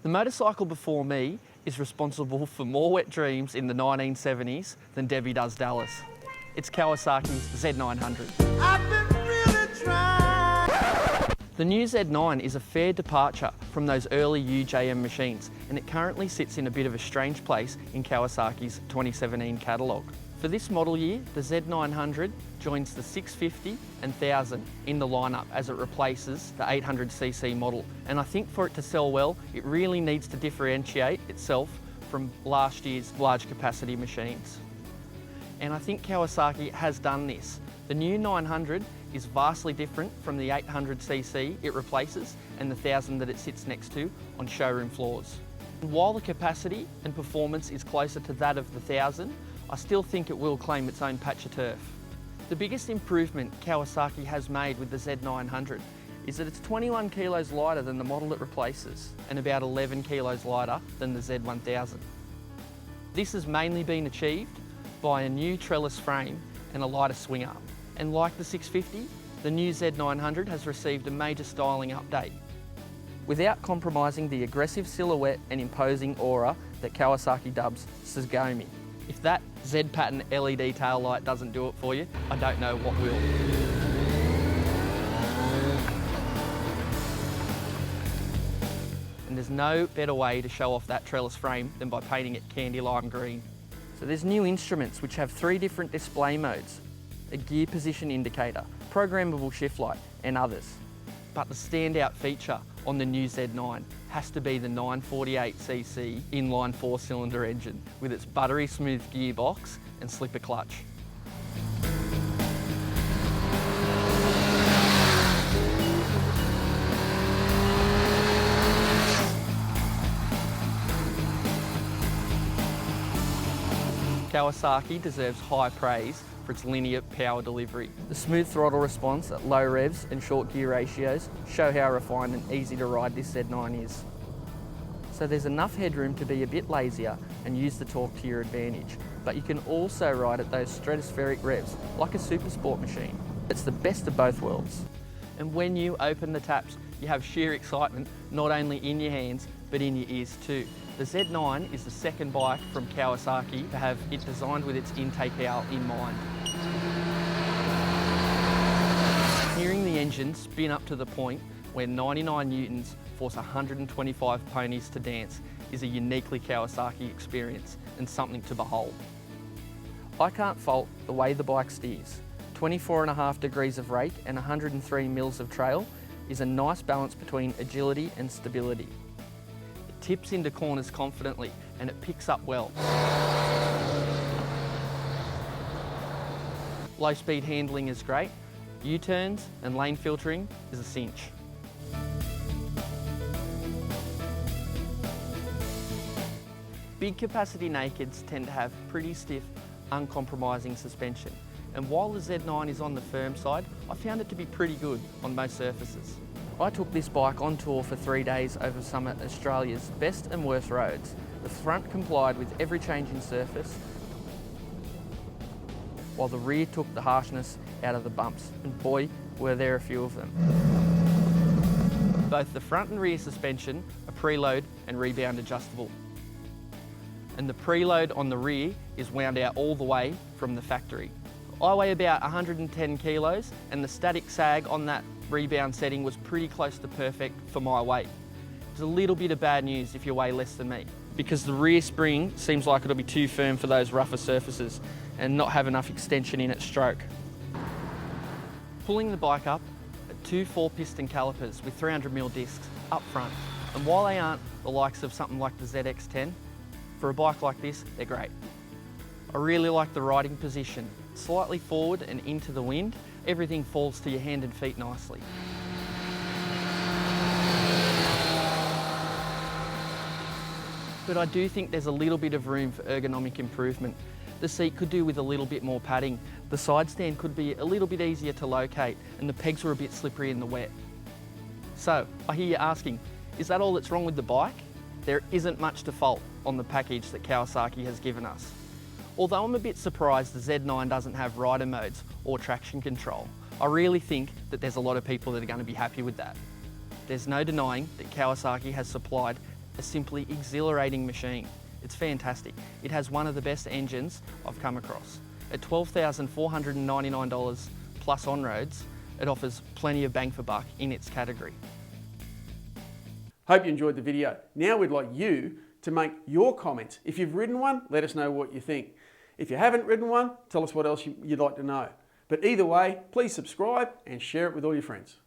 The motorcycle before me is responsible for more wet dreams in the 1970s than Debbie does Dallas. It's Kawasaki's Z900. I've been really trying. The new Z9 is a fair departure from those early UJM machines, and it currently sits in a bit of a strange place in Kawasaki's 2017 catalogue. For this model year, the Z900 joins the 650 and 1000 in the lineup as it replaces the 800cc model. And I think for it to sell well, it really needs to differentiate itself from last year's large capacity machines. And I think Kawasaki has done this. The new 900 is vastly different from the 800cc it replaces and the 1000 that it sits next to on showroom floors. And while the capacity and performance is closer to that of the 1000, I still think it will claim its own patch of turf. The biggest improvement Kawasaki has made with the Z900 is that it's 21 kilos lighter than the model it replaces and about 11 kilos lighter than the Z1000. This has mainly been achieved by a new trellis frame and a lighter swing arm. And like the 650, the new Z900 has received a major styling update without compromising the aggressive silhouette and imposing aura that Kawasaki dubs Suzugomi. If that Z-pattern LED tail light doesn't do it for you, I don't know what will. And there's no better way to show off that trellis frame than by painting it candy lime green. So there's new instruments which have 3 different display modes, a gear position indicator, programmable shift light and others. But the standout feature on the new Z9 has to be the 948cc inline 4-cylinder engine with its buttery smooth gearbox and slipper clutch. Kawasaki deserves high praise for its linear power delivery. The smooth throttle response at low revs and short gear ratios show how refined and easy to ride this Z9 is. So there's enough headroom to be a bit lazier and use the torque to your advantage, but you can also ride at those stratospheric revs like a super sport machine. It's the best of both worlds. And when you open the taps, you have sheer excitement not only in your hands but in your ears too. The Z9 is the second bike from Kawasaki to have it designed with its intake owl in mind. Hearing the engine spin up to the point where 99 newtons force 125 ponies to dance is a uniquely Kawasaki experience and something to behold. I can't fault the way the bike steers. 24.5 degrees of rake and 103 mils of trail is a nice balance between agility and stability. It tips into corners confidently and it picks up well. Low speed handling is great. U-turns and lane filtering is a cinch. Big capacity nakeds tend to have pretty stiff, uncompromising suspension. And while the Z9 is on the firm side, I found it to be pretty good on most surfaces. I took this bike on tour for 3 days over some of Australia's best and worst roads. The front complied with every change in surface, while the rear took the harshness out of the bumps, and boy, were there a few of them. Both the front and rear suspension are preload and rebound adjustable. And the preload on the rear is wound out all the way from the factory. I weigh about 110 kilos and the static sag on that rebound setting was pretty close to perfect for my weight. It's a little bit of bad news if you weigh less than me, because the rear spring seems like it'll be too firm for those rougher surfaces and not have enough extension in its stroke. Pulling the bike up at 2 4-piston calipers with 300mm discs up front, and while they aren't the likes of something like the ZX10, for a bike like this, they're great. I really like the riding position. Slightly forward and into the wind, everything falls to your hand and feet nicely. But I do think there's a little bit of room for ergonomic improvement. The seat could do with a little bit more padding. The side stand could be a little bit easier to locate and the pegs were a bit slippery in the wet. So, I hear you asking, is that all that's wrong with the bike? There isn't much to fault on the package that Kawasaki has given us. Although I'm a bit surprised the Z9 doesn't have rider modes or traction control, I really think that there's a lot of people that are going to be happy with that. There's no denying that Kawasaki has supplied a simply exhilarating machine. It's fantastic. It has one of the best engines I've come across. At $12,499 plus on-roads, it offers plenty of bang for buck in its category. Hope you enjoyed the video. Now we'd like you to make your comments. If you've ridden one, let us know what you think. If you haven't ridden one, tell us what else you'd like to know. But either way, please subscribe and share it with all your friends.